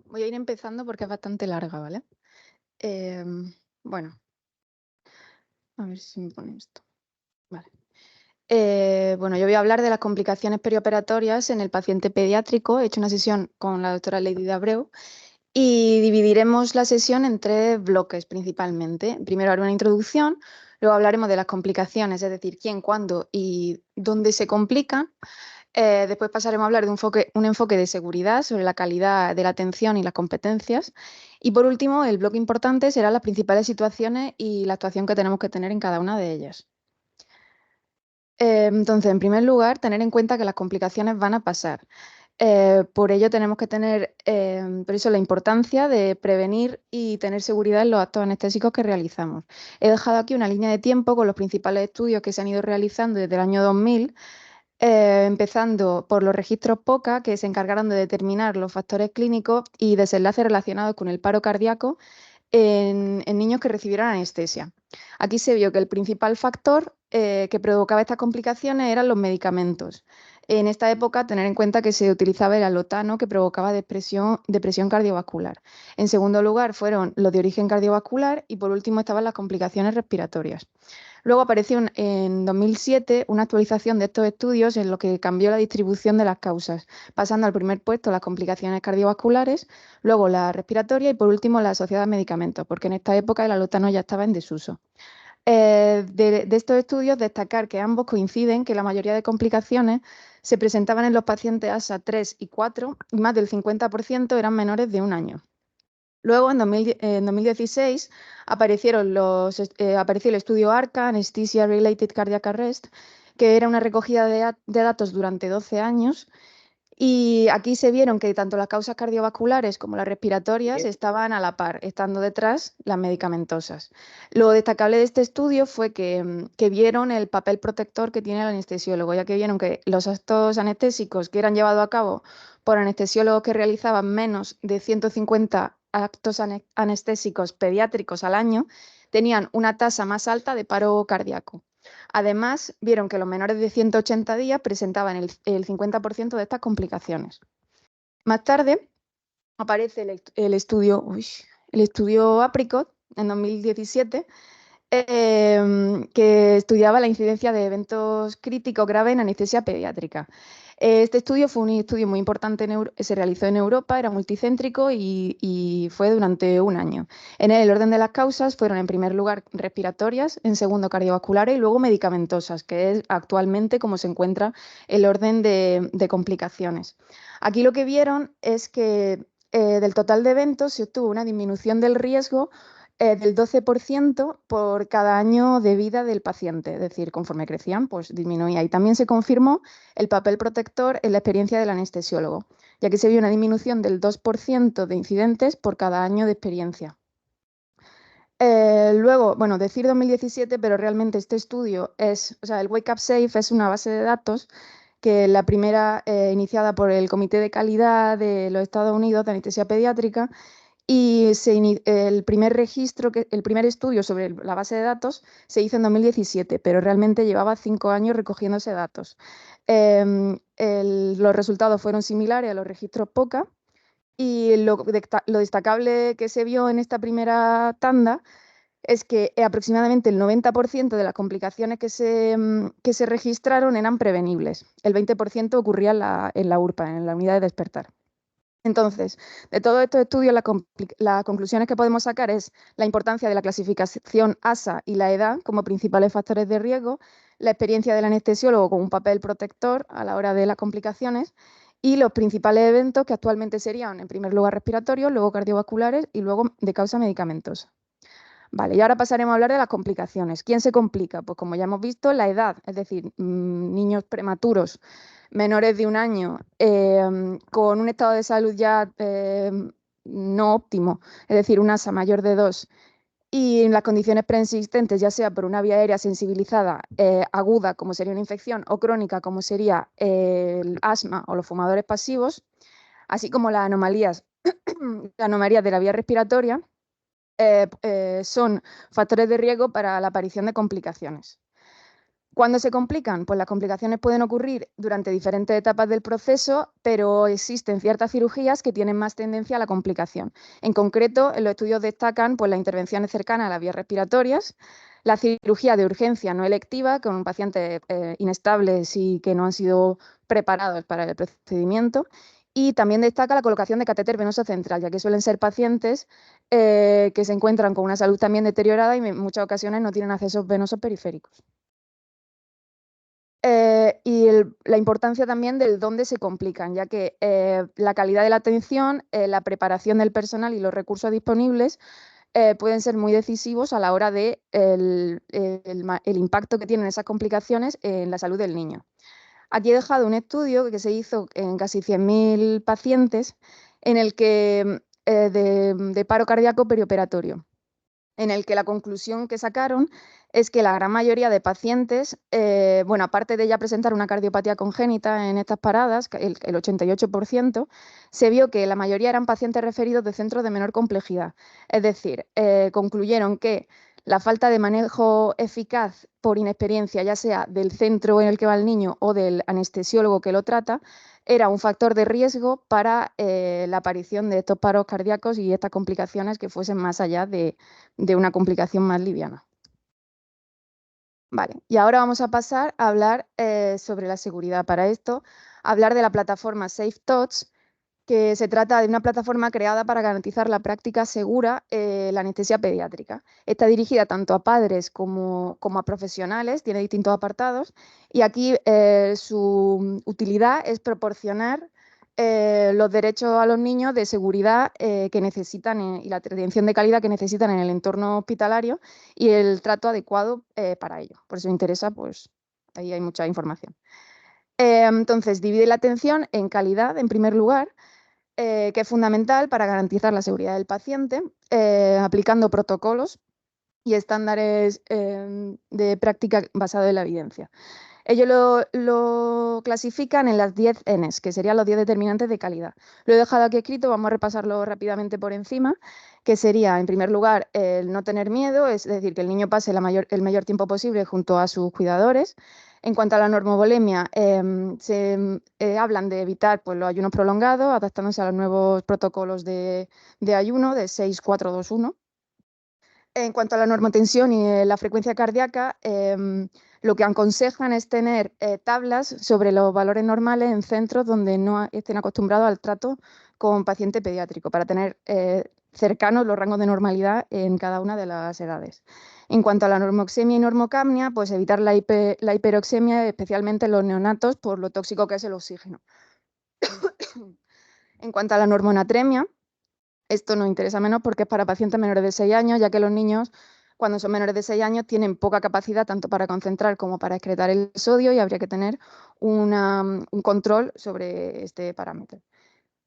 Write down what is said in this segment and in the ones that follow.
Voy a ir empezando porque es bastante larga, ¿vale? Bueno, a ver si me pone esto. Vale. Bueno, yo voy a hablar de las complicaciones perioperatorias en el paciente pediátrico. He hecho una sesión con la doctora Lady de Abreu y dividiremos la sesión en tres bloques principalmente. Primero haré una introducción, luego hablaremos de las complicaciones, es decir, quién, cuándo y dónde se complican. Después pasaremos a hablar de un enfoque de seguridad sobre la calidad de la atención y las competencias. Y por último, el bloque importante serán las principales situaciones y la actuación que tenemos que tener en cada una de ellas. Entonces, en primer lugar, tener en cuenta que las complicaciones van a pasar. Por ello tenemos que tener, por eso la importancia de prevenir y tener seguridad en los actos anestésicos que realizamos. He dejado aquí una línea de tiempo con los principales estudios que se han ido realizando desde el año 2000, empezando por los registros POCA, que se encargaron de determinar los factores clínicos y desenlaces relacionados con el paro cardíaco en niños que recibieron anestesia. Aquí se vio que el principal factor que provocaba estas complicaciones eran los medicamentos. En esta época, tener en cuenta que se utilizaba el alotano, que provocaba depresión cardiovascular. En segundo lugar, fueron los de origen cardiovascular y por último estaban las complicaciones respiratorias. Luego apareció en 2007 una actualización de estos estudios en lo que cambió la distribución de las causas, pasando al primer puesto las complicaciones cardiovasculares, luego la respiratoria y por último la asociada a medicamentos, porque en esta época el alotano ya estaba en desuso. De estos estudios, destacar que ambos coinciden que la mayoría de complicaciones se presentaban en los pacientes ASA 3 y 4 y más del 50% eran menores de un año. Luego, en 2016, apareció el estudio ARCA, Anesthesia Related Cardiac Arrest, que era una recogida de datos durante 12 años. Y aquí se vieron que tanto las causas cardiovasculares como las respiratorias estaban a la par, estando detrás las medicamentosas. Lo destacable de este estudio fue que vieron el papel protector que tiene el anestesiólogo, ya que vieron que los actos anestésicos que eran llevados a cabo por anestesiólogos que realizaban menos de 150 actos anestésicos pediátricos al año tenían una tasa más alta de paro cardíaco. Además, vieron que los menores de 180 días presentaban el 50% de estas complicaciones. Más tarde aparece el estudio Apricot en 2017, que estudiaba la incidencia de eventos críticos graves en anestesia pediátrica. Este estudio fue un estudio muy importante, se realizó en Europa, era multicéntrico y fue durante un año. En él, el orden de las causas fueron, en primer lugar, respiratorias, en segundo, cardiovasculares y luego medicamentosas, que es actualmente como se encuentra el orden de complicaciones. Aquí lo que vieron es que del total de eventos se obtuvo una disminución del riesgo del 12% por cada año de vida del paciente, es decir, conforme crecían, pues disminuía. Y también se confirmó el papel protector en la experiencia del anestesiólogo, ya que se vio una disminución del 2% de incidentes por cada año de experiencia. Luego, bueno, decir 2017, pero realmente este estudio es, o sea, el Wake Up Safe es una base de datos que la primera iniciada por el Comité de Calidad de los Estados Unidos de Anestesia Pediátrica y el primer registro, el primer estudio sobre la base de datos se hizo en 2017, pero realmente llevaba 5 años recogiéndose datos. Los resultados fueron similares a los registros POCA y lo destacable que se vio en esta primera tanda es que aproximadamente el 90% de las complicaciones que se registraron eran prevenibles. El 20% ocurría en la URPA, en la unidad de despertar. Entonces, de todos estos estudios, las conclusiones que podemos sacar es la importancia de la clasificación ASA y la edad como principales factores de riesgo, la experiencia del anestesiólogo como un papel protector a la hora de las complicaciones y los principales eventos que actualmente serían, en primer lugar, respiratorios, luego cardiovasculares y luego de causa medicamentosa. Vale, y ahora pasaremos a hablar de las complicaciones. ¿Quién se complica? Pues como ya hemos visto, la edad, es decir, niños prematuros menores de un año con un estado de salud ya no óptimo, es decir, un ASA mayor de 2 y en las condiciones preexistentes, ya sea por una vía aérea sensibilizada aguda, como sería una infección, o crónica, como sería el asma o los fumadores pasivos, así como las anomalías de la vía respiratoria, son factores de riesgo para la aparición de complicaciones. ¿Cuándo se complican? Pues las complicaciones pueden ocurrir durante diferentes etapas del proceso, pero existen ciertas cirugías que tienen más tendencia a la complicación. En concreto, en los estudios destacan pues, las intervenciones cercanas a las vías respiratorias, la cirugía de urgencia no electiva con pacientes inestables y que no han sido preparados para el procedimiento, y también destaca la colocación de catéter venoso central, ya que suelen ser pacientes que se encuentran con una salud también deteriorada y en muchas ocasiones no tienen accesos venosos periféricos. La importancia también del dónde se complican, ya que la calidad de la atención, la preparación del personal y los recursos disponibles pueden ser muy decisivos a la hora de el impacto que tienen esas complicaciones en la salud del niño. Aquí he dejado un estudio que se hizo en casi 100.000 pacientes en el que, de paro cardíaco perioperatorio, en el que la conclusión que sacaron es que la gran mayoría de pacientes, bueno, aparte de ya presentar una cardiopatía congénita en estas paradas, el 88%, se vio que la mayoría eran pacientes referidos de centros de menor complejidad. Es decir, concluyeron que la falta de manejo eficaz por inexperiencia, ya sea del centro en el que va el niño o del anestesiólogo que lo trata, era un factor de riesgo para la aparición de estos paros cardíacos y estas complicaciones que fuesen más allá de una complicación más liviana. Vale, y ahora vamos a pasar a hablar sobre la seguridad. Para esto, hablar de la plataforma SafeTouch, que se trata de una plataforma creada para garantizar la práctica segura la anestesia pediátrica. Está dirigida tanto a padres como a profesionales, tiene distintos apartados, y aquí su utilidad es proporcionar los derechos a los niños de seguridad que necesitan y la atención de calidad que necesitan en el entorno hospitalario y el trato adecuado para ello. Por eso me interesa, pues ahí hay mucha información. Entonces, divide la atención en calidad, en primer lugar, que es fundamental para garantizar la seguridad del paciente, aplicando protocolos y estándares de práctica basados en la evidencia. Ellos lo clasifican en las 10 Ns, que serían los 10 determinantes de calidad. Lo he dejado aquí escrito, vamos a repasarlo rápidamente por encima, que sería, en primer lugar, el no tener miedo, es decir, que el niño pase el mayor tiempo posible junto a sus cuidadores. En cuanto a la normovolemia, se hablan de evitar pues, los ayunos prolongados, adaptándose a los nuevos protocolos de ayuno de 6-4-2-1. En cuanto a la normotensión y la frecuencia cardíaca, lo que aconsejan es tener tablas sobre los valores normales en centros donde no estén acostumbrados al trato con paciente pediátrico, para tener cercanos los rangos de normalidad en cada una de las edades. En cuanto a la normoxemia y normocapnia, pues evitar la hiperoxemia, especialmente en los neonatos, por lo tóxico que es el oxígeno. En cuanto a la normonatremia, esto nos interesa menos porque es para pacientes menores de 6 años, ya que los niños, cuando son menores de 6 años, tienen poca capacidad tanto para concentrar como para excretar el sodio y habría que tener un control sobre este parámetro.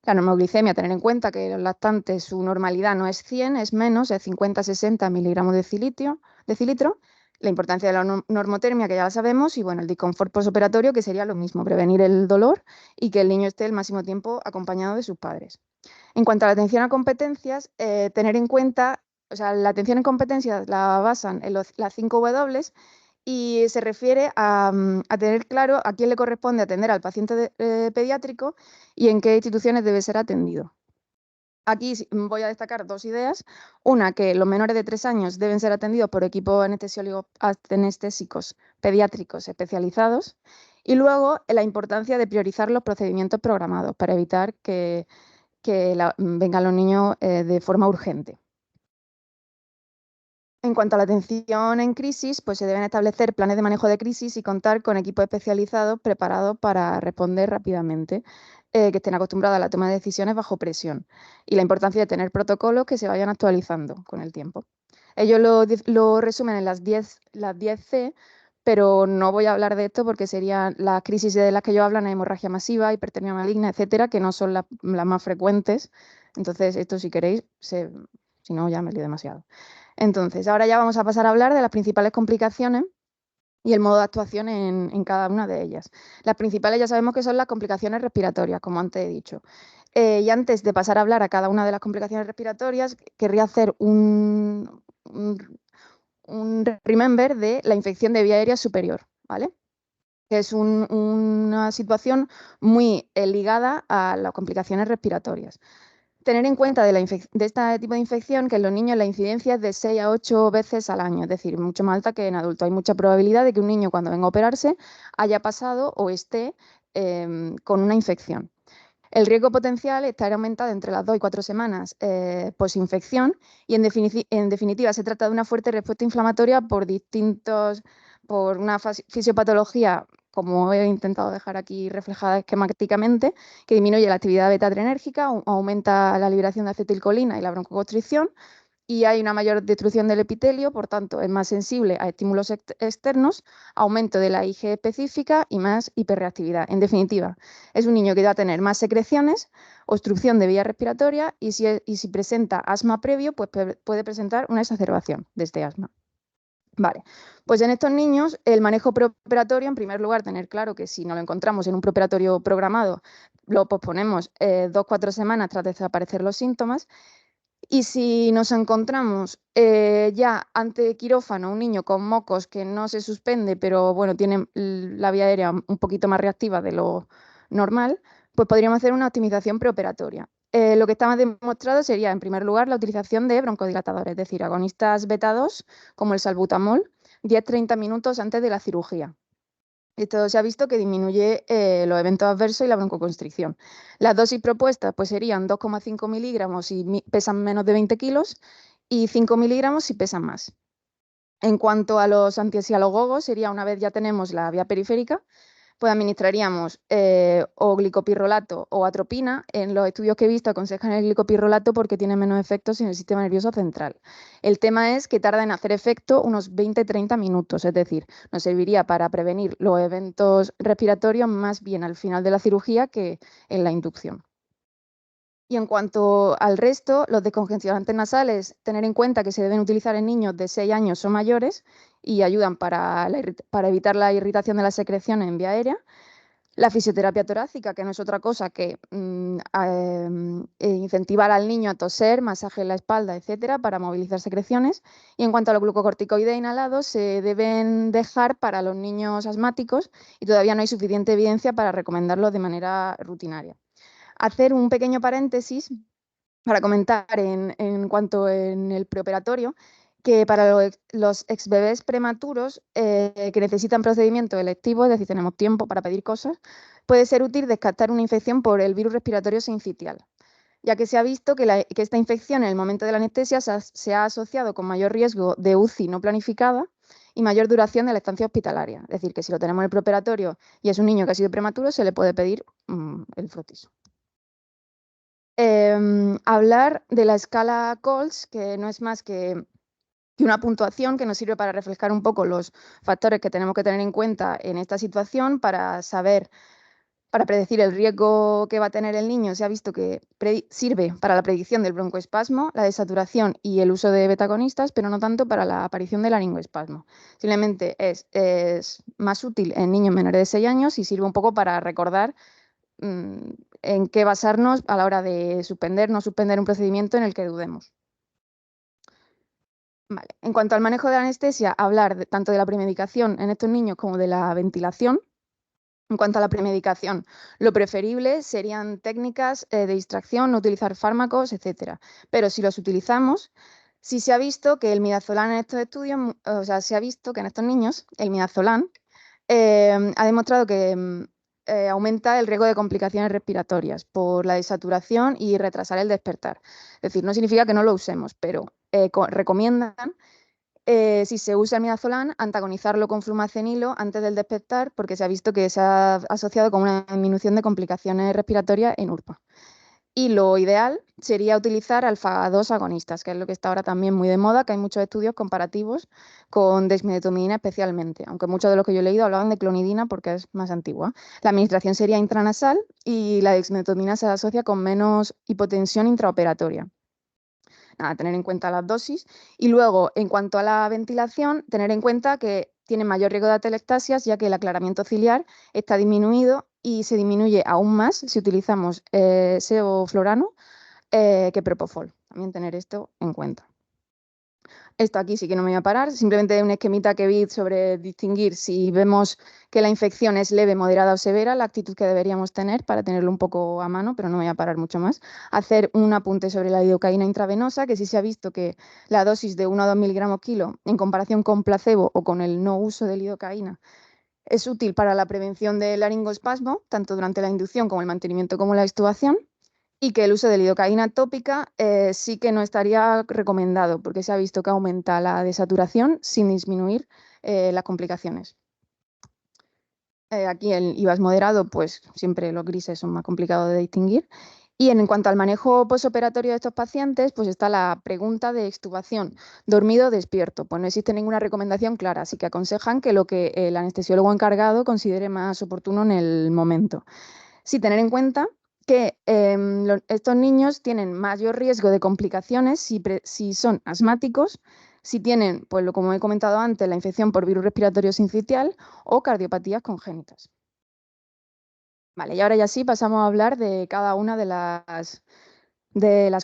La normoglicemia, tener en cuenta que los lactantes, su normalidad no es 100, es menos, es 50-60 miligramos de cilitro. La importancia de la normotermia, que ya la sabemos, y bueno, el disconfort postoperatorio, que sería lo mismo, prevenir el dolor y que el niño esté el máximo tiempo acompañado de sus padres. En cuanto a la atención a competencias, tener en cuenta, o sea, la atención en competencias la basan en las 5 W y se refiere a tener claro a quién le corresponde atender al paciente pediátrico y en qué instituciones debe ser atendido. Aquí voy a destacar 2 ideas. Una, que los menores de 3 años deben ser atendidos por equipos anestésicos pediátricos especializados. Y luego, la importancia de priorizar los procedimientos programados para evitar que vengan los niños de forma urgente. En cuanto a la atención en crisis, pues se deben establecer planes de manejo de crisis y contar con equipos especializados preparados para responder rápidamente, que estén acostumbrados a la toma de decisiones bajo presión. Y la importancia de tener protocolos que se vayan actualizando con el tiempo. Ellos lo resumen en las 10 C, pero no voy a hablar de esto porque serían las crisis de las que ellos hablan, hemorragia masiva, hipertermia maligna, etcétera, que no son las más frecuentes. Entonces, esto si queréis, si no, ya me lío demasiado. Entonces, ahora ya vamos a pasar a hablar de las principales complicaciones y el modo de actuación en cada una de ellas. Las principales ya sabemos que son las complicaciones respiratorias, como antes he dicho. Y antes de pasar a hablar a cada una de las complicaciones respiratorias, querría hacer un remember de la infección de vía aérea superior. ¿vale? Que es una situación muy ligada a las complicaciones respiratorias. Tener en cuenta de este tipo de infección que en los niños la incidencia es de 6 a 8 veces al año, es decir, mucho más alta que en adultos. Hay mucha probabilidad de que un niño cuando venga a operarse haya pasado o esté con una infección. El riesgo potencial está aumentado entre las 2 y 4 semanas posinfección y en definitiva se trata de una fuerte respuesta inflamatoria por una fisiopatología, como he intentado dejar aquí reflejada esquemáticamente, que disminuye la actividad beta-adrenérgica, aumenta la liberación de acetilcolina y la broncoconstricción, y hay una mayor destrucción del epitelio, por tanto, es más sensible a estímulos externos, aumento de la IgE específica y más hiperreactividad. En definitiva, es un niño que va a tener más secreciones, obstrucción de vía respiratoria y si presenta asma previo, pues puede presentar una exacerbación de este asma. Vale, pues en estos niños el manejo preoperatorio, en primer lugar, tener claro que si no lo encontramos en un preoperatorio programado, lo posponemos 2-4 semanas tras desaparecer los síntomas. Y si nos encontramos ya ante quirófano un niño con mocos que no se suspende, pero bueno, tiene la vía aérea un poquito más reactiva de lo normal, pues podríamos hacer una optimización preoperatoria. Lo que está más demostrado sería, en primer lugar, la utilización de broncodilatadores, es decir, agonistas beta 2, como el salbutamol, 10-30 minutos antes de la cirugía. Esto se ha visto que disminuye los eventos adversos y la broncoconstricción. Las dosis propuestas pues, serían 2,5 miligramos si pesan menos de 20 kilos y 5 miligramos si pesan más. En cuanto a los antiesialogogos, sería una vez ya tenemos la vía periférica, pues administraríamos o glicopirrolato o atropina. En los estudios que he visto aconsejan el glicopirrolato porque tiene menos efectos en el sistema nervioso central. El tema es que tarda en hacer efecto unos 20-30 minutos, es decir, nos serviría para prevenir los eventos respiratorios más bien al final de la cirugía que en la inducción. Y en cuanto al resto, los descongestionantes nasales, tener en cuenta que se deben utilizar en niños de 6 años o mayores y ayudan para evitar la irritación de las secreciones en vía aérea. La fisioterapia torácica, que no es otra cosa que incentivar al niño a toser, masaje en la espalda, etcétera, para movilizar secreciones. Y en cuanto a los glucocorticoides inhalados, se deben dejar para los niños asmáticos y todavía no hay suficiente evidencia para recomendarlos de manera rutinaria. Hacer un pequeño paréntesis para comentar en cuanto en el preoperatorio, que para los exbebés prematuros que necesitan procedimiento electivo, es decir, tenemos tiempo para pedir cosas, puede ser útil descartar una infección por el virus respiratorio sincitial, ya que se ha visto que esta infección en el momento de la anestesia se ha asociado con mayor riesgo de UCI no planificada y mayor duración de la estancia hospitalaria. Es decir, que si lo tenemos en el preoperatorio y es un niño que ha sido prematuro, se le puede pedir el frotis. Hablar de la escala COLS, que no es más que una puntuación que nos sirve para reflejar un poco los factores que tenemos que tener en cuenta en esta situación para predecir el riesgo que va a tener el niño. Se ha visto que sirve para la predicción del broncoespasmo, la desaturación y el uso de betagonistas, pero no tanto para la aparición del laringoespasmo. Simplemente es más útil en niños menores de 6 años y sirve un poco para recordar en qué basarnos a la hora de suspender, no suspender un procedimiento en el que dudemos. Vale. En cuanto al manejo de la anestesia, hablar tanto de la premedicación en estos niños como de la ventilación. En cuanto a la premedicación, lo preferible serían técnicas de distracción, no utilizar fármacos, etcétera. Pero si los utilizamos, sí se ha visto que el midazolam en estos estudios, o sea, se ha visto que en estos niños el midazolam ha demostrado que aumenta el riesgo de complicaciones respiratorias por la desaturación y retrasar el despertar. Es decir, no significa que no lo usemos, pero recomiendan, si se usa el midazolam, antagonizarlo con flumacenilo antes del despertar, porque se ha visto que se ha asociado con una disminución de complicaciones respiratorias en URPA. Y lo ideal sería utilizar alfa-2 agonistas, que es lo que está ahora también muy de moda, que hay muchos estudios comparativos con dexmedetomidina especialmente, aunque muchos de los que yo he leído hablaban de clonidina porque es más antigua. La administración sería intranasal y la dexmedetomidina se asocia con menos hipotensión intraoperatoria. Nada, tener en cuenta las dosis. Y luego, en cuanto a la ventilación, tener en cuenta que tiene mayor riesgo de atelectasias, ya que el aclaramiento ciliar está disminuido y se disminuye aún más si utilizamos sevoflurano que propofol. También tener esto en cuenta. Esto aquí sí que no me voy a parar, simplemente un esquemita que vi sobre distinguir si vemos que la infección es leve, moderada o severa, la actitud que deberíamos tener para tenerlo un poco a mano, pero no me voy a parar mucho más. Hacer un apunte sobre la lidocaína intravenosa, que sí se ha visto que la dosis de 1 a 2 miligramos kilo en comparación con placebo o con el no uso de lidocaína es útil para la prevención del laringoespasmo, tanto durante la inducción como el mantenimiento como la extubación, y que el uso de lidocaína tópica sí que no estaría recomendado, porque se ha visto que aumenta la desaturación sin disminuir las complicaciones. Aquí el IVA es moderado, pues siempre los grises son más complicados de distinguir. Y en cuanto al manejo posoperatorio de estos pacientes, pues está la pregunta de extubación, dormido o despierto. Pues no existe ninguna recomendación clara, así que aconsejan que lo que el anestesiólogo encargado considere más oportuno en el momento. Sí, tener en cuenta que estos niños tienen mayor riesgo de complicaciones si son asmáticos, si tienen, pues como he comentado antes, la infección por virus respiratorio sincitial o cardiopatías congénitas. Vale, y ahora ya sí pasamos a hablar de cada una de las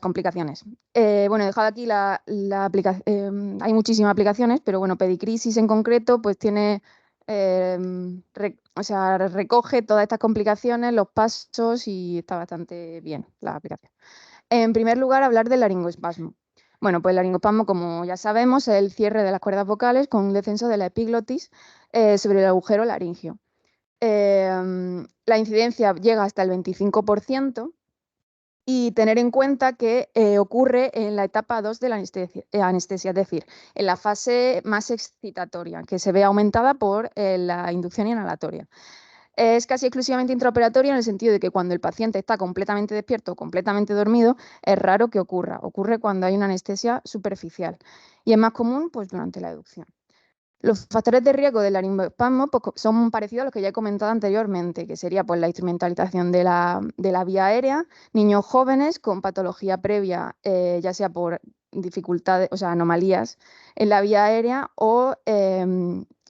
complicaciones. Bueno, he dejado aquí hay muchísimas aplicaciones, pero bueno, pedicrisis en concreto, pues tiene, o sea, recoge todas estas complicaciones, los pasos y está bastante bien la aplicación. En primer lugar, hablar del laringoespasmo. Bueno, pues el laringoespasmo, como ya sabemos, es el cierre de las cuerdas vocales con un descenso de la epiglotis sobre el agujero laringio. La incidencia llega hasta el 25%. Y tener en cuenta que ocurre en la etapa 2 de la anestesia, es decir, en la fase más excitatoria, que se ve aumentada por la inducción inhalatoria. Es casi exclusivamente intraoperatoria en el sentido de que cuando el paciente está completamente despierto o completamente dormido, es raro que ocurra. Ocurre cuando hay una anestesia superficial y es más común pues, durante la educción. Los factores de riesgo del laringoespasmo pues, son parecidos a los que ya he comentado anteriormente, que sería pues, la instrumentalización de la vía aérea, niños jóvenes con patología previa, ya sea por dificultades, o sea, anomalías en la vía aérea o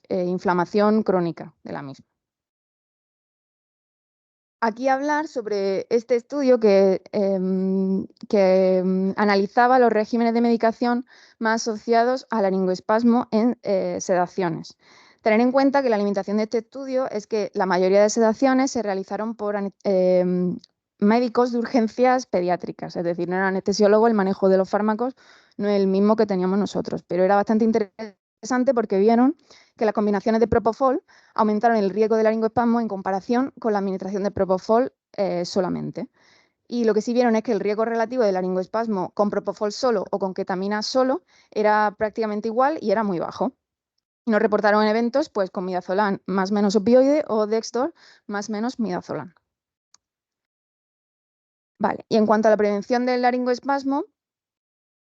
inflamación crónica de la misma. Aquí hablar sobre este estudio que analizaba los regímenes de medicación más asociados al laringoespasmo en sedaciones. Tener en cuenta que la limitación de este estudio es que la mayoría de sedaciones se realizaron por médicos de urgencias pediátricas, es decir, no era anestesiólogo, el manejo de los fármacos no es el mismo que teníamos nosotros, pero era bastante interesante porque vieron que las combinaciones de propofol aumentaron el riesgo de laringoespasmo en comparación con la administración de propofol solamente. Y lo que sí vieron es que el riesgo relativo de laringoespasmo con propofol solo o con ketamina solo era prácticamente igual y era muy bajo. No reportaron en eventos pues, con midazolam más menos opioide o Dextor más menos midazolam. Vale, y en cuanto a la prevención del laringoespasmo,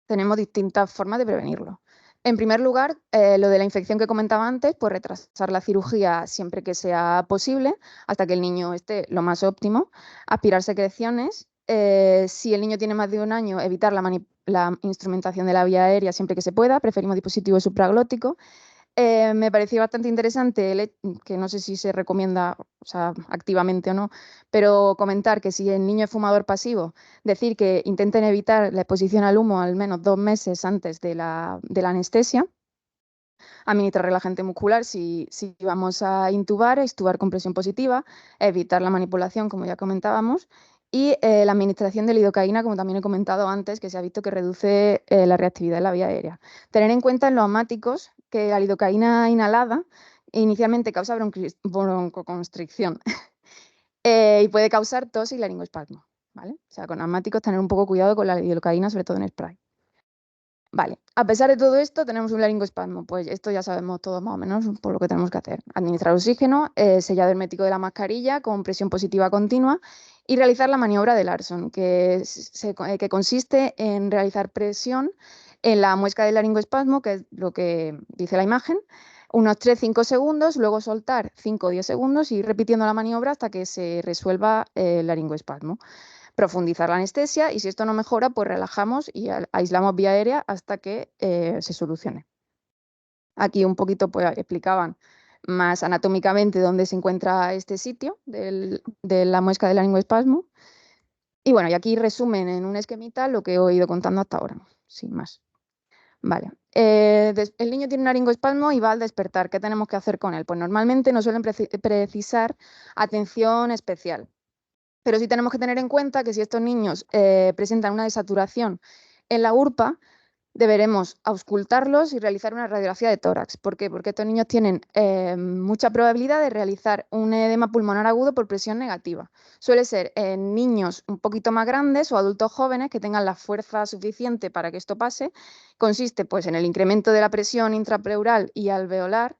tenemos distintas formas de prevenirlo. En primer lugar, lo de la infección que comentaba antes, pues retrasar la cirugía siempre que sea posible, hasta que el niño esté lo más óptimo, aspirar secreciones. Si el niño tiene más de 1 año, evitar la instrumentación de la vía aérea siempre que se pueda, preferimos dispositivos supraglóticos. Me pareció bastante interesante, que no sé si se recomienda, o sea, activamente o no, pero comentar que si el niño es fumador pasivo, decir que intenten evitar la exposición al humo al menos 2 meses antes de la anestesia, administrar relajante muscular si vamos a intubar, extubar con presión positiva, evitar la manipulación, como ya comentábamos, y la administración de lidocaína, como también he comentado antes, que se ha visto que reduce la reactividad en la vía aérea. Tener en cuenta en los asmáticos que la lidocaína inhalada inicialmente causa broncoconstricción y puede causar tos y laringoespasmo, ¿vale? O sea, con asmáticos tener un poco cuidado con la lidocaína, sobre todo en spray. Vale, a pesar de todo esto, tenemos un laringoespasmo. Pues esto ya sabemos todos más o menos por lo que tenemos que hacer. Administrar oxígeno, sellado hermético de la mascarilla con presión positiva continua y realizar la maniobra de Larson, que consiste en realizar presión en la muesca del laringoespasmo, que es lo que dice la imagen, unos 3-5 segundos, luego soltar 5 o 10 segundos y ir repitiendo la maniobra hasta que se resuelva el laringoespasmo. Profundizar la anestesia y si esto no mejora, pues relajamos y aislamos vía aérea hasta que se solucione. Aquí un poquito pues, explicaban más anatómicamente dónde se encuentra este sitio de la muesca del laringoespasmo. Y bueno, y aquí resumen en un esquemita lo que he ido contando hasta ahora, sin más. Vale. El niño tiene un laringoespasmo y va al despertar. ¿Qué tenemos que hacer con él? Pues normalmente no suelen precisar atención especial. Pero sí tenemos que tener en cuenta que si estos niños presentan una desaturación en la URPA, deberemos auscultarlos y realizar una radiografía de tórax. ¿Por qué? Porque estos niños tienen mucha probabilidad de realizar un edema pulmonar agudo por presión negativa. Suele ser en niños un poquito más grandes o adultos jóvenes que tengan la fuerza suficiente para que esto pase. Consiste pues, en el incremento de la presión intrapleural y alveolar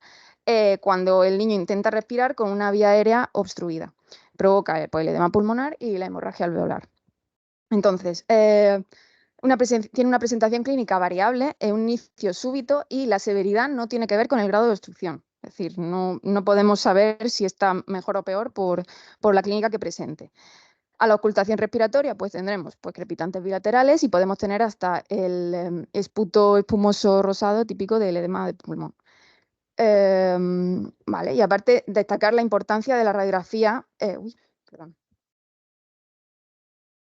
cuando el niño intenta respirar con una vía aérea obstruida. Provoca pues, el edema pulmonar y la hemorragia alveolar. Entonces, tiene una presentación clínica variable, un inicio súbito y la severidad no tiene que ver con el grado de obstrucción. Es decir, no podemos saber si está mejor o peor por la clínica que presente. A la ocultación respiratoria, pues tendremos pues, crepitantes bilaterales y podemos tener hasta el esputo espumoso rosado típico del edema de pulmón. Vale, y aparte destacar la importancia de la radiografía, perdón.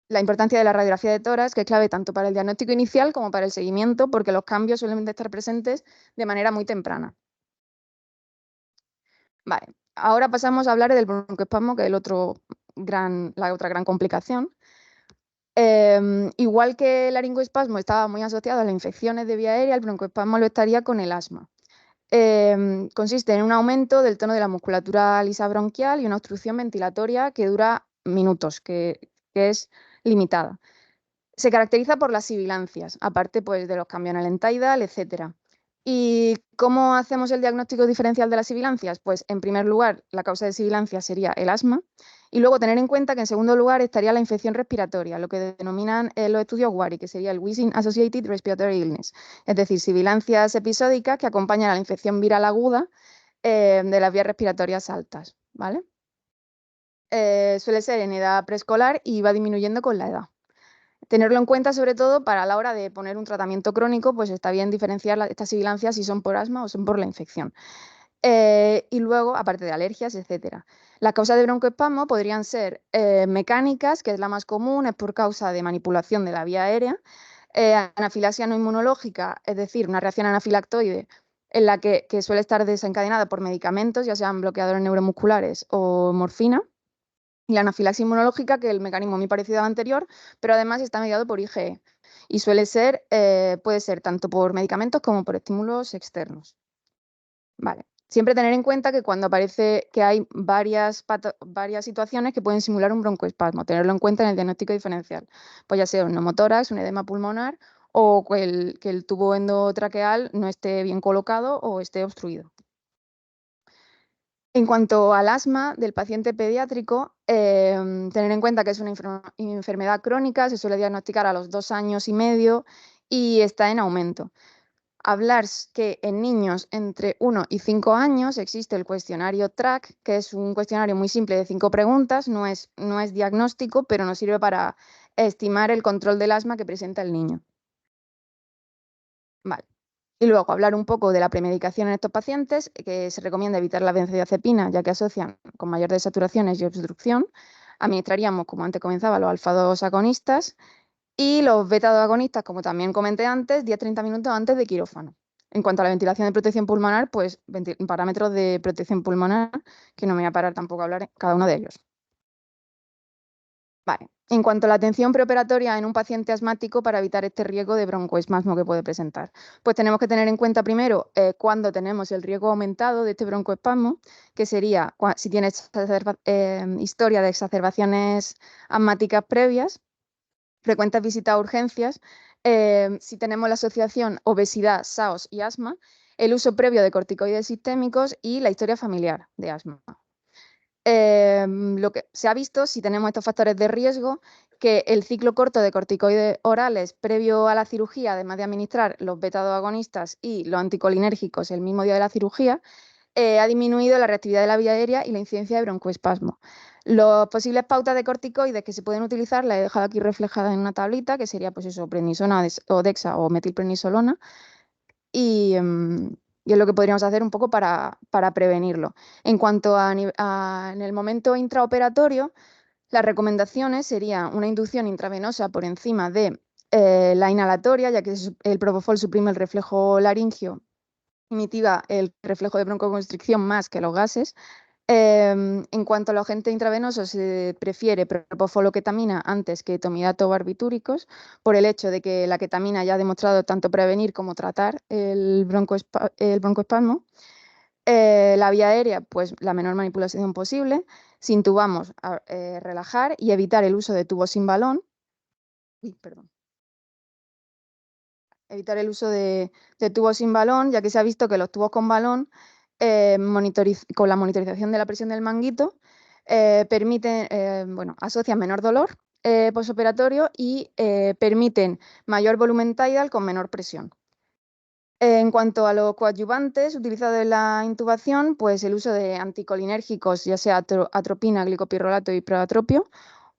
La importancia de la radiografía de tórax, que es clave tanto para el diagnóstico inicial como para el seguimiento, porque los cambios suelen estar presentes de manera muy temprana. Vale, ahora pasamos a hablar del broncoespasmo, que es la otra gran complicación. Igual que el laringoespasmo estaba muy asociado a las infecciones de vía aérea, el broncoespasmo lo estaría con el asma. Consiste en un aumento del tono de la musculatura lisa bronquial y una obstrucción ventilatoria que dura minutos, que es limitada. Se caracteriza por las sibilancias, aparte pues, de los cambios en el entaidal, etc. ¿Y cómo hacemos el diagnóstico diferencial de las sibilancias? Pues en primer lugar, la causa de sibilancia sería el asma y luego tener en cuenta que en segundo lugar estaría la infección respiratoria, lo que denominan los estudios WARI, que sería el Wheezing Associated Respiratory Illness, es decir, sibilancias episódicas que acompañan a la infección viral aguda de las vías respiratorias altas, ¿vale? Suele ser en edad preescolar y va disminuyendo con la edad. Tenerlo en cuenta sobre todo para la hora de poner un tratamiento crónico, pues está bien diferenciar estas sibilancias si son por asma o son por la infección. Y luego, aparte de alergias, etcétera. Las causas de broncoespasmo podrían ser mecánicas, que es la más común, es por causa de manipulación de la vía aérea, anafilaxia no inmunológica, es decir, una reacción anafilactoide en la que suele estar desencadenada por medicamentos, ya sean bloqueadores neuromusculares o morfina. Y la anafilaxia inmunológica, que el mecanismo es muy parecido al anterior, pero además está mediado por IgE. Y puede ser tanto por medicamentos como por estímulos externos. Vale. Siempre tener en cuenta que cuando aparece que hay varias situaciones que pueden simular un broncoespasmo, tenerlo en cuenta en el diagnóstico diferencial. Pues ya sea un neumotórax, un edema pulmonar o que el tubo endotraqueal no esté bien colocado o esté obstruido. En cuanto al asma del paciente pediátrico, tener en cuenta que es una enfermedad crónica, se suele diagnosticar a los 2 años y medio y está en aumento. Hablar que en niños entre 1 y 5 años existe el cuestionario TRAC, que es un cuestionario muy simple de 5 preguntas, no es diagnóstico, pero nos sirve para estimar el control del asma que presenta el niño. Vale. Y luego hablar un poco de la premedicación en estos pacientes, que se recomienda evitar la benzodiazepina, ya que asocian con mayor desaturaciones y obstrucción. Administraríamos, como antes comenzaba, los alfa-2 agonistas y los beta-2 agonistas, como también comenté antes, 10-30 minutos antes de quirófano. En cuanto a la ventilación de protección pulmonar, pues parámetros de protección pulmonar, que no me voy a parar tampoco a hablar cada uno de ellos. Vale. En cuanto a la atención preoperatoria en un paciente asmático para evitar este riesgo de broncoespasmo que puede presentar, pues tenemos que tener en cuenta primero cuando tenemos el riesgo aumentado de este broncoespasmo, que sería si tiene historia de exacerbaciones asmáticas previas, frecuentes visitas a urgencias, si tenemos la asociación obesidad, SAOS y asma, el uso previo de corticoides sistémicos y la historia familiar de asma. Lo que se ha visto, si tenemos estos factores de riesgo, que el ciclo corto de corticoides orales previo a la cirugía, además de administrar los beta-2 agonistas y los anticolinérgicos el mismo día de la cirugía, ha disminuido la reactividad de la vía aérea y la incidencia de broncoespasmo. Las posibles pautas de corticoides que se pueden utilizar las he dejado aquí reflejadas en una tablita, que sería pues eso, prednisona o dexa o metilprednisolona. Y es lo que podríamos hacer un poco para prevenirlo. En cuanto en el momento intraoperatorio, las recomendaciones serían una inducción intravenosa por encima de La inhalatoria, ya que el propofol suprime el reflejo laringio y mitiga el reflejo de broncoconstricción más que los gases. En cuanto al agente intravenoso, se prefiere propofol o ketamina antes que etomidato o barbitúricos, por el hecho de que la ketamina ya ha demostrado tanto prevenir como tratar el broncoespasmo. La vía aérea, pues la menor manipulación posible. Si intubamos, relajar y evitar el uso de tubos sin balón. Uy, perdón. Evitar el uso de tubos sin balón, ya que se ha visto que los tubos con balón, con la monitorización de la presión del manguito, permiten, asocian menor dolor posoperatorio y permiten mayor volumen tidal con menor presión. En cuanto a los coadyuvantes utilizados en la intubación, pues el uso de anticolinérgicos, ya sea atropina, glicopirrolato y proatropio,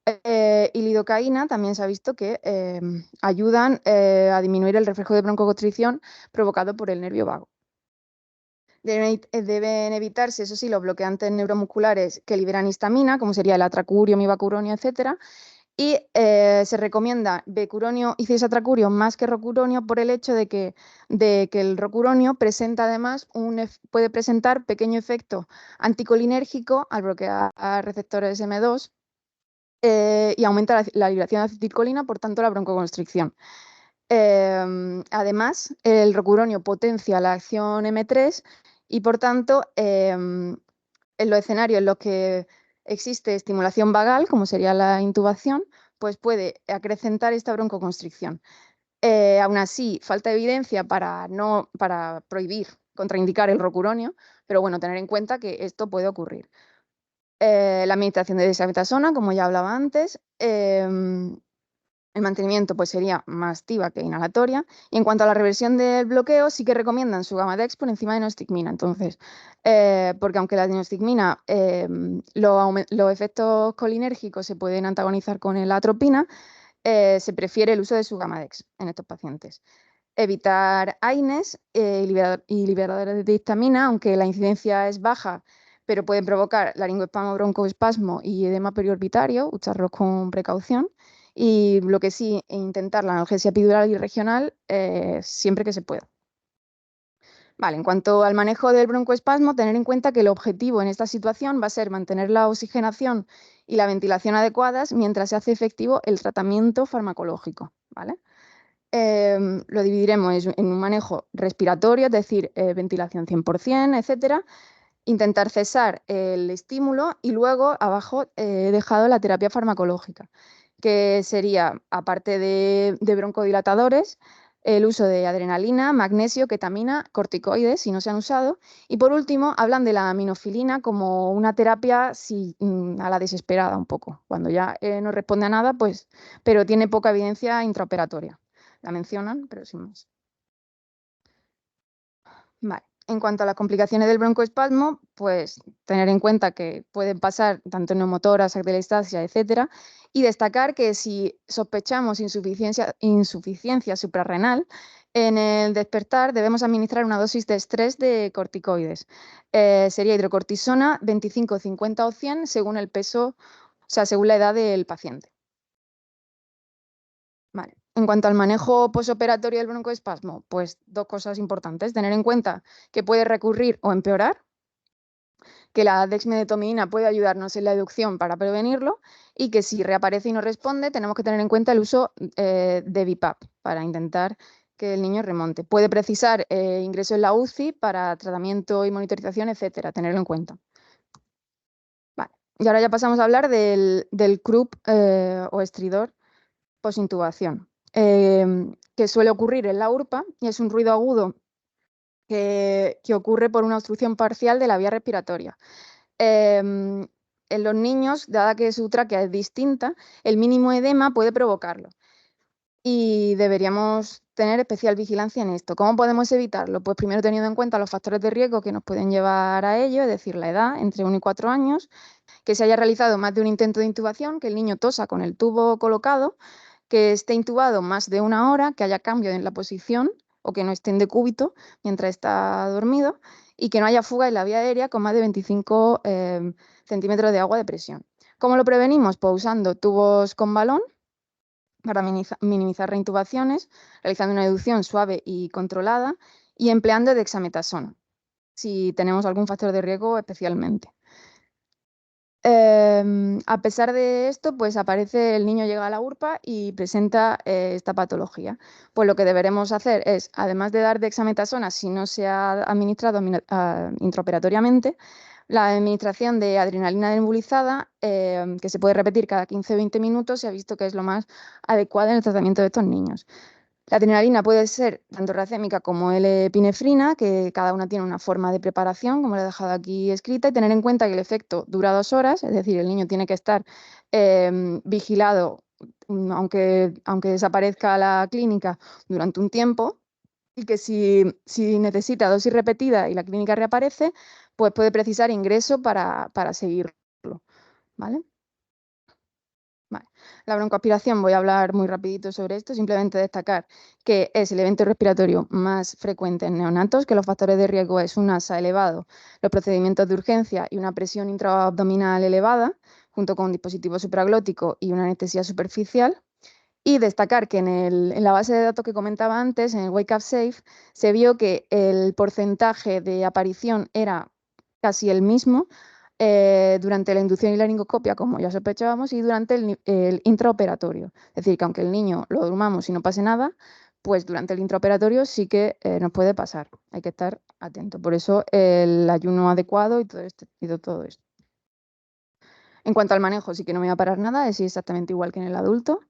y lidocaína, también se ha visto que ayudan a disminuir el reflejo de broncoconstricción provocado por el nervio vago. Deben evitarse, eso sí, los bloqueantes neuromusculares que liberan histamina, como sería el atracurio, mibacuronio, etc. Y se recomienda becuronio y cisatracurio más que rocuronio por el hecho de que el rocuronio presenta además puede presentar pequeño efecto anticolinérgico al bloquear receptores M2 y aumenta la liberación de acetilcolina, por tanto la broncoconstricción. Además, el rocuronio potencia la acción M3 y por tanto en los escenarios en los que existe estimulación vagal, como sería la intubación, pues puede acrecentar esta broncoconstricción. Aún así, falta evidencia para prohibir, contraindicar el rocuronio, pero bueno, tener en cuenta que esto puede ocurrir. La administración de dexametasona, como ya hablaba antes. El mantenimiento pues sería más activa que inhalatoria. Y en cuanto a la reversión del bloqueo, sí que recomiendan su Gamadex por encima de neostigmina. Entonces, porque aunque la neostigmina, los efectos colinérgicos se pueden antagonizar con la atropina, se prefiere el uso de su Gamadex en estos pacientes. Evitar AINES y liberadores de histamina, aunque la incidencia es baja, pero pueden provocar laringoespasmo, broncoespasmo y edema periorbitario, usarlos con precaución. Y lo que sí, intentar la analgesia epidural y regional siempre que se pueda. Vale, en cuanto al manejo del broncoespasmo, tener en cuenta que el objetivo en esta situación va a ser mantener la oxigenación y la ventilación adecuadas mientras se hace efectivo el tratamiento farmacológico, ¿vale? Lo dividiremos en un manejo respiratorio, es decir, ventilación 100%, etcétera. Intentar cesar el estímulo y luego abajo he dejado la terapia farmacológica, que sería, aparte de broncodilatadores, el uso de adrenalina, magnesio, ketamina, corticoides, si no se han usado. Y por último, hablan de la aminofilina como una terapia a la desesperada un poco, cuando ya no responde a nada, pues, pero tiene poca evidencia intraoperatoria. La mencionan, pero sin más. Vale. En cuanto a las complicaciones del broncoespasmo, pues tener en cuenta que pueden pasar tanto neumotoras, atelectasia, etcétera, y destacar que si sospechamos insuficiencia suprarrenal, en el despertar debemos administrar una dosis de estrés de corticoides. Sería hidrocortisona 25, 50 o 100 según el peso, o sea, según la edad del paciente. Vale. En cuanto al manejo posoperatorio del broncoespasmo, pues dos cosas importantes. Tener en cuenta que puede recurrir o empeorar, que la dexmedetomidina puede ayudarnos en la educción para prevenirlo y que si reaparece y no responde, tenemos que tener en cuenta el uso de BiPAP para intentar que el niño remonte. Puede precisar ingreso en la UCI para tratamiento y monitorización, etcétera. Tenerlo en cuenta. Vale. Y ahora ya pasamos a hablar del CRUP o estridor posintubación, que suele ocurrir en la urpa y es un ruido agudo que ocurre por una obstrucción parcial de la vía respiratoria. En los niños, dada que su tráquea es distinta, el mínimo edema puede provocarlo. Y deberíamos tener especial vigilancia en esto. ¿Cómo podemos evitarlo? Pues primero teniendo en cuenta los factores de riesgo que nos pueden llevar a ello, es decir, la edad, entre 1 y 4 años, que se haya realizado más de un intento de intubación, que el niño tosa con el tubo colocado, que esté intubado más de 1 hora, que haya cambio en la posición o que no esté en decúbito mientras está dormido y que no haya fuga en la vía aérea con más de 25 centímetros de agua de presión. ¿Cómo lo prevenimos? Pues usando tubos con balón, para minimizar reintubaciones, realizando una inducción suave y controlada y empleando dexametasona, si tenemos algún factor de riesgo especialmente. A pesar de esto, pues aparece el niño llega a la URPA y presenta esta patología. Pues lo que deberemos hacer es, además de dar dexametasona, si no se ha administrado intraoperatoriamente, la administración de adrenalina nebulizada, que se puede repetir cada 15-20 minutos, se ha visto que es lo más adecuado en el tratamiento de estos niños. La adrenalina puede ser tanto racémica como L-epinefrina, que cada una tiene una forma de preparación, como lo he dejado aquí escrita, y tener en cuenta que el efecto dura 2 horas, es decir, el niño tiene que estar vigilado, aunque desaparezca la clínica durante un tiempo, y que si necesita dosis repetida y la clínica reaparece, pues puede precisar ingreso para seguirlo, ¿vale? Vale. La broncoaspiración, voy a hablar muy rapidito sobre esto, simplemente destacar que es el evento respiratorio más frecuente en neonatos, que los factores de riesgo es un ASA elevado, los procedimientos de urgencia y una presión intraabdominal elevada, junto con un dispositivo supraglótico y una anestesia superficial. Y destacar que en la base de datos que comentaba antes, en el Wake Up Safe, se vio que el porcentaje de aparición era casi el mismo durante la inducción y la laringoscopia, como ya sospechábamos, y durante el intraoperatorio. Es decir, que aunque el niño lo durmamos y no pase nada, pues durante el intraoperatorio sí que nos puede pasar. Hay que estar atento. Por eso el ayuno adecuado y todo esto. En cuanto al manejo, sí que no me voy a parar nada, es exactamente igual que en el adulto.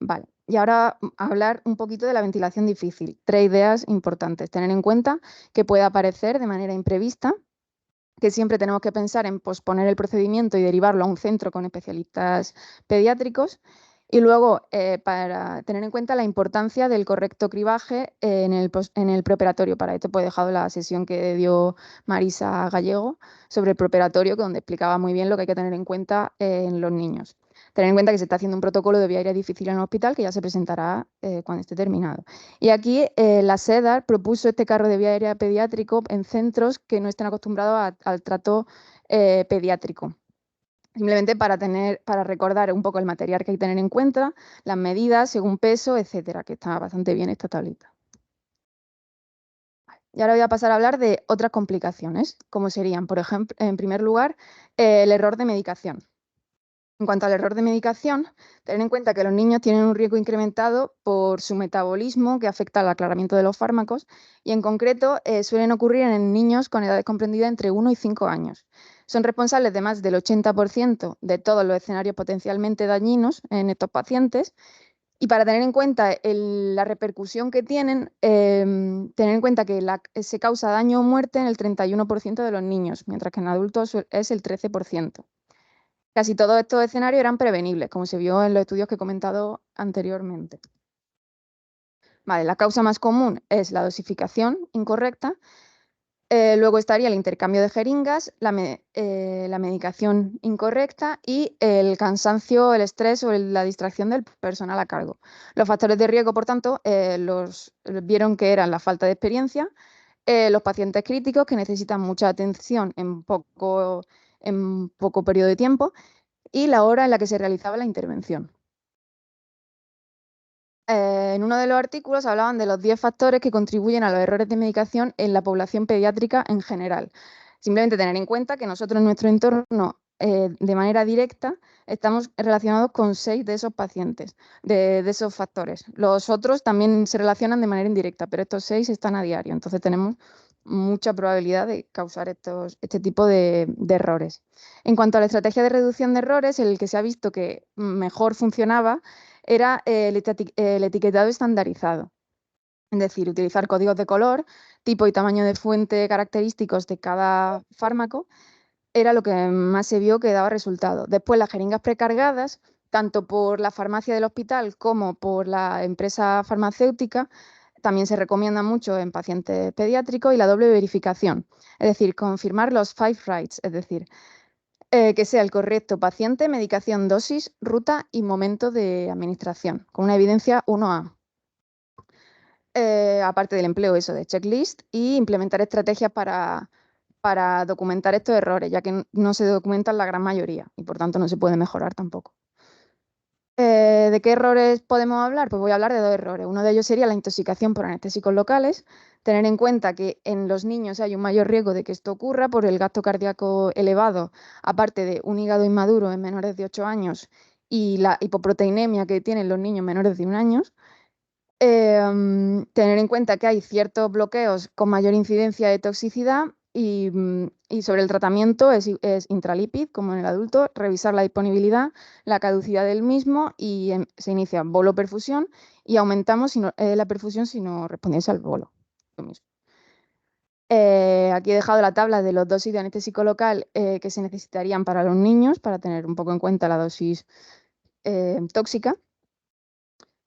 Vale, y ahora hablar un poquito de la ventilación difícil. 3 ideas importantes. Tener en cuenta que puede aparecer de manera imprevista, que siempre tenemos que pensar en posponer el procedimiento y derivarlo a un centro con especialistas pediátricos. Y luego, para tener en cuenta la importancia del correcto cribaje en el preoperatorio. Para esto pues he dejado la sesión que dio Marisa Gallego sobre el preoperatorio, donde explicaba muy bien lo que hay que tener en cuenta en los niños. Tener en cuenta que se está haciendo un protocolo de vía aérea difícil en el hospital que ya se presentará cuando esté terminado. Y aquí la SEDAR propuso este carro de vía aérea pediátrico en centros que no estén acostumbrados al trato pediátrico. Simplemente para recordar un poco el material que hay que tener en cuenta, las medidas según peso, etcétera, que está bastante bien esta tablita. Y ahora voy a pasar a hablar de otras complicaciones, como serían, por ejemplo, en primer lugar, el error de medicación. En cuanto al error de medicación, tener en cuenta que los niños tienen un riesgo incrementado por su metabolismo que afecta al aclaramiento de los fármacos y en concreto suelen ocurrir en niños con edades comprendidas entre 1 y 5 años. Son responsables de más del 80% de todos los escenarios potencialmente dañinos en estos pacientes. Y para tener en cuenta la repercusión que tienen, tener en cuenta que se causa daño o muerte en el 31% de los niños, mientras que en adultos es el 13%. Casi todos estos escenarios eran prevenibles, como se vio en los estudios que he comentado anteriormente. Vale, la causa más común es la dosificación incorrecta. Luego estaría el intercambio de jeringas, la medicación incorrecta y el cansancio, el estrés o la distracción del personal a cargo. Los factores de riesgo, por tanto, vieron que eran la falta de experiencia, los pacientes críticos que necesitan mucha atención en poco periodo de tiempo y la hora en la que se realizaba la intervención. En uno de los artículos hablaban de los 10 factores que contribuyen a los errores de medicación en la población pediátrica en general. Simplemente tener en cuenta que nosotros en nuestro entorno, de manera directa, estamos relacionados con 6 de esos pacientes, de esos factores. Los otros también se relacionan de manera indirecta, pero estos 6 están a diario. Entonces tenemos mucha probabilidad de causar este tipo de errores. En cuanto a la estrategia de reducción de errores, el que se ha visto que mejor funcionaba era el etiquetado estandarizado. Es decir, utilizar códigos de color, tipo y tamaño de fuente característicos de cada fármaco, era lo que más se vio que daba resultado. Después, las jeringas precargadas, tanto por la farmacia del hospital como por la empresa farmacéutica, también se recomienda mucho en pacientes pediátricos y la doble verificación, es decir, confirmar los 5 rights, es decir, que sea el correcto paciente, medicación, dosis, ruta y momento de administración, con una evidencia 1A. Aparte del empleo eso de checklist y implementar estrategias para documentar estos errores, ya que no se documentan la gran mayoría y por tanto no se puede mejorar tampoco. ¿De qué errores podemos hablar? Pues voy a hablar de dos errores. Uno de ellos sería la intoxicación por anestésicos locales. Tener en cuenta que en los niños hay un mayor riesgo de que esto ocurra por el gasto cardíaco elevado, aparte de un hígado inmaduro en menores de 8 años y la hipoproteinemia que tienen los niños menores de 1 año. Tener en cuenta que hay ciertos bloqueos con mayor incidencia de toxicidad y sobre el tratamiento es intralipid, como en el adulto, revisar la disponibilidad, la caducidad del mismo y se inicia bolo-perfusión y aumentamos la perfusión si no respondiese al bolo. Lo mismo. Aquí he dejado la tabla de los dosis de anestésico local que se necesitarían para los niños para tener un poco en cuenta la dosis tóxica.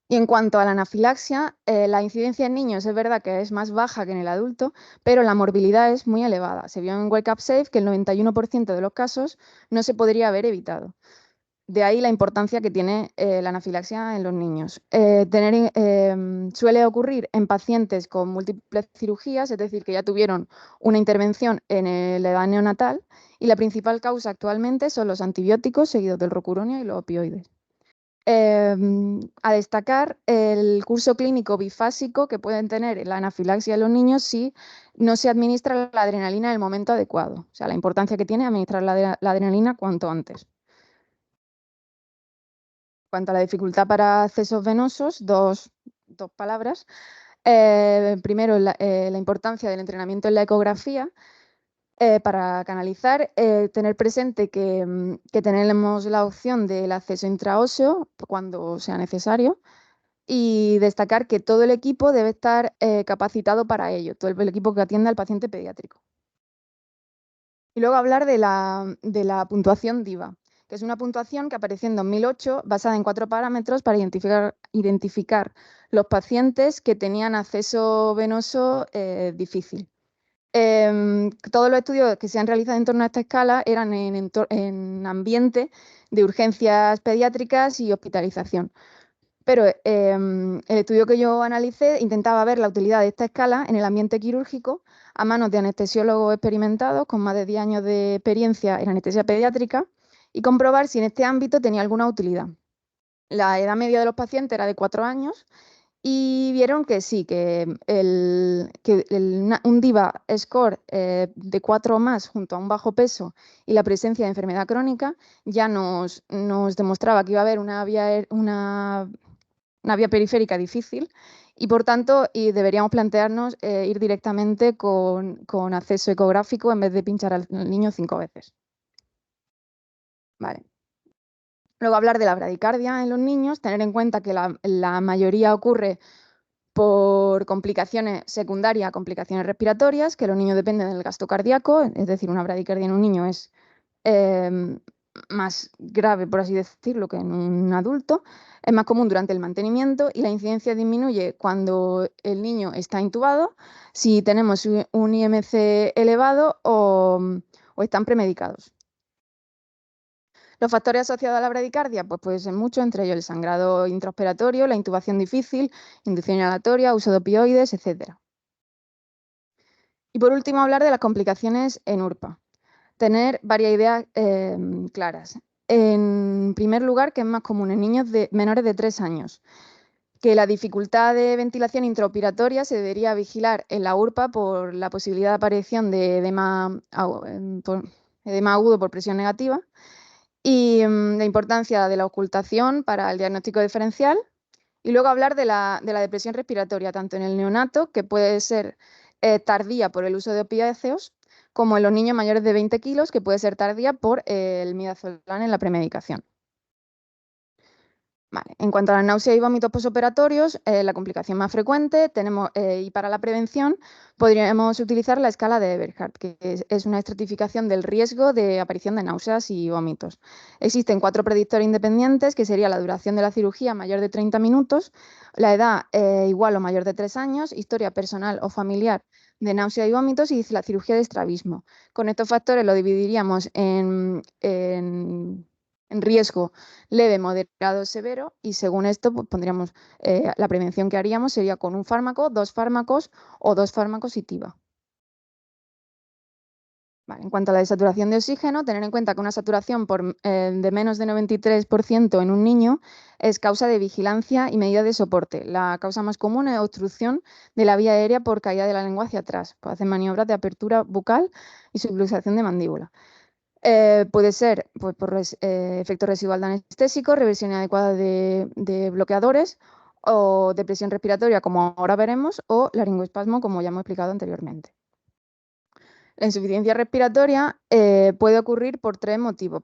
Y en cuanto a la anafilaxia, la incidencia en niños es verdad que es más baja que en el adulto, pero la morbilidad es muy elevada. Se vio en Wake Up Safe que el 91% de los casos no se podría haber evitado. De ahí la importancia que tiene la anafilaxia en los niños. Suele ocurrir en pacientes con múltiples cirugías, es decir, que ya tuvieron una intervención en la edad neonatal, y la principal causa actualmente son los antibióticos seguidos del rocuronio y los opioides. A destacar el curso clínico bifásico que pueden tener la anafilaxia en los niños si no se administra la adrenalina en el momento adecuado. O sea, la importancia que tiene administrar la adrenalina cuanto antes. En cuanto a la dificultad para accesos venosos, dos palabras. Primero, la importancia del entrenamiento en la ecografía. Para canalizar, tener presente que tenemos la opción del acceso intraóseo cuando sea necesario y destacar que todo el equipo debe estar capacitado para ello, todo el equipo que atienda al paciente pediátrico. Y luego hablar de la puntuación DIVA, que es una puntuación que apareció en 2008 basada en 4 parámetros para identificar los pacientes que tenían acceso venoso difícil. Todos los estudios que se han realizado en torno a esta escala eran en ambiente de urgencias pediátricas y hospitalización. Pero el estudio que yo analicé intentaba ver la utilidad de esta escala en el ambiente quirúrgico a manos de anestesiólogos experimentados con más de 10 años de experiencia en anestesia pediátrica y comprobar si en este ámbito tenía alguna utilidad. La edad media de los pacientes era de 4 años y vieron que sí, un DIVA score de 4 o más junto a un bajo peso y la presencia de enfermedad crónica ya nos demostraba que iba a haber una vía periférica difícil y por tanto deberíamos plantearnos ir directamente con acceso ecográfico en vez de pinchar al niño 5 veces. Vale. Luego hablar de la bradicardia en los niños, tener en cuenta que la mayoría ocurre por complicaciones secundarias, complicaciones respiratorias, que los niños dependen del gasto cardíaco, es decir, una bradicardia en un niño es más grave, por así decirlo, que en un adulto. Es más común durante el mantenimiento y la incidencia disminuye cuando el niño está intubado, si tenemos un IMC elevado o están premedicados. Los factores asociados a la bradicardia pues pueden ser muchos, entre ellos el sangrado intraoperatorio, la intubación difícil, inducción inhalatoria, uso de opioides, etc. Y por último, hablar de las complicaciones en URPA. Tener varias ideas claras. En primer lugar, que es más común en niños menores de 3 años, que la dificultad de ventilación intraoperatoria se debería vigilar en la URPA por la posibilidad de aparición de edema agudo por presión negativa y la importancia de la ocultación para el diagnóstico diferencial. Y luego hablar de la depresión respiratoria, tanto en el neonato, que puede ser tardía por el uso de opiáceos, como en los niños mayores de 20 kilos, que puede ser tardía por el midazolam en la premedicación. Vale. En cuanto a la náusea y vómitos posoperatorios, la complicación más frecuente y para la prevención podríamos utilizar la escala de Eberhardt, que es una estratificación del riesgo de aparición de náuseas y vómitos. Existen 4 predictores independientes, que sería la duración de la cirugía mayor de 30 minutos, la edad igual o mayor de 3 años, historia personal o familiar de náusea y vómitos y la cirugía de estrabismo. Con estos factores lo dividiríamos en riesgo leve, moderado, severo y según esto pues pondríamos la prevención que haríamos sería con un fármaco, 2 fármacos o 2 fármacos y TIVA. Vale, en cuanto a la desaturación de oxígeno, tener en cuenta que una saturación de menos de 93% en un niño es causa de vigilancia y medida de soporte. La causa más común es obstrucción de la vía aérea por caída de la lengua hacia atrás. Puede hacer maniobras de apertura bucal y subluxación de mandíbula. Puede ser pues, por efecto residual de anestésico, reversión inadecuada de bloqueadores o depresión respiratoria, como ahora veremos, o laringoespasmo, como ya hemos explicado anteriormente. La insuficiencia respiratoria puede ocurrir por tres motivos: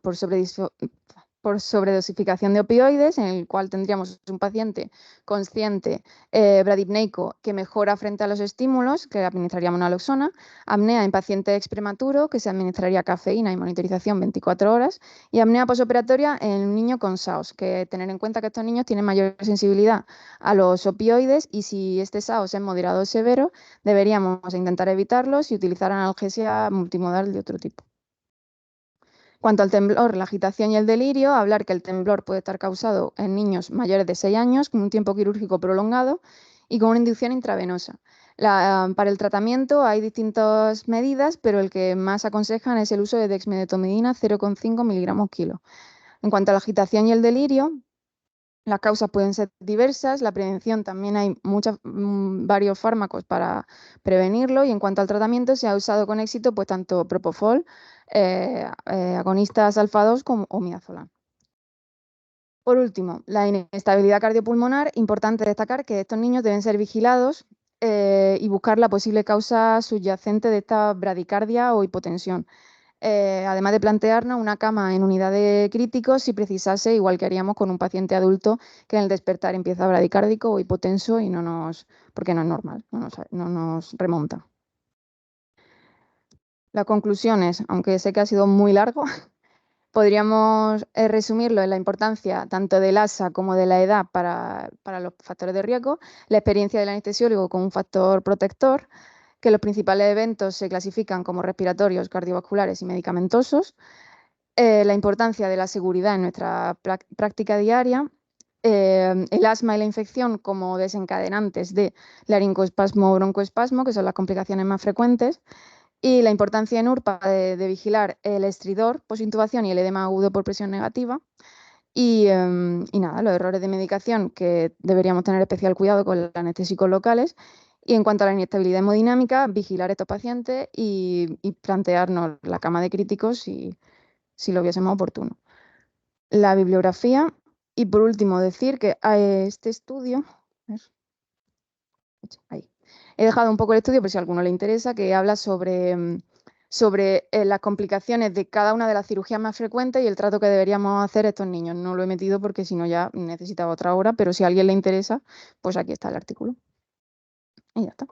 por sobredosificación de opioides, en el cual tendríamos un paciente consciente bradipneico que mejora frente a los estímulos, que administraríamos naloxona; apnea en paciente exprematuro, que se administraría cafeína y monitorización 24 horas; y apnea posoperatoria en un niño con SAOS, que tener en cuenta que estos niños tienen mayor sensibilidad a los opioides, y si este SAOS es moderado o severo, deberíamos intentar evitarlos y utilizar analgesia multimodal de otro tipo. Cuanto al temblor, la agitación y el delirio, hablar que el temblor puede estar causado en niños mayores de 6 años con un tiempo quirúrgico prolongado y con una inducción intravenosa. Para el tratamiento hay distintas medidas, pero el que más aconsejan es el uso de dexmedetomidina 0,5 miligramos kilo. En cuanto a la agitación y el delirio, las causas pueden ser diversas. La prevención, también hay varios fármacos para prevenirlo, y en cuanto al tratamiento se ha usado con éxito pues tanto propofol, agonistas alfa-2 o midazolam. Por último, la inestabilidad cardiopulmonar. Importante destacar que estos niños deben ser vigilados y buscar la posible causa subyacente de esta bradicardia o hipotensión. Además de plantearnos una cama en unidad de críticos si precisase, igual que haríamos con un paciente adulto que en el despertar empieza bradicárdico o hipotenso y porque no es normal, no nos remonta. Las conclusiones, aunque sé que ha sido muy largo, podríamos resumirlo en la importancia tanto del ASA como de la edad para los factores de riesgo, la experiencia del anestesiólogo como un factor protector, que los principales eventos se clasifican como respiratorios, cardiovasculares y medicamentosos, la importancia de la seguridad en nuestra práctica diaria, el asma y la infección como desencadenantes de laringoespasmo o broncoespasmo, que son las complicaciones más frecuentes, y la importancia en URPA de vigilar el estridor posintubación y el edema agudo por presión negativa. Y nada, los errores de medicación, que deberíamos tener especial cuidado con los anestésicos locales. Y en cuanto a la inestabilidad hemodinámica, vigilar a estos pacientes y plantearnos la cama de críticos si lo viésemos oportuno. La bibliografía, y por último decir que este estudio, ahí, he dejado un poco el estudio por si a alguno le interesa, que habla sobre las complicaciones de cada una de las cirugías más frecuentes y el trato que deberíamos hacer a estos niños. No lo he metido porque si no ya necesitaba otra hora, pero si a alguien le interesa, pues aquí está el artículo. Y ya está.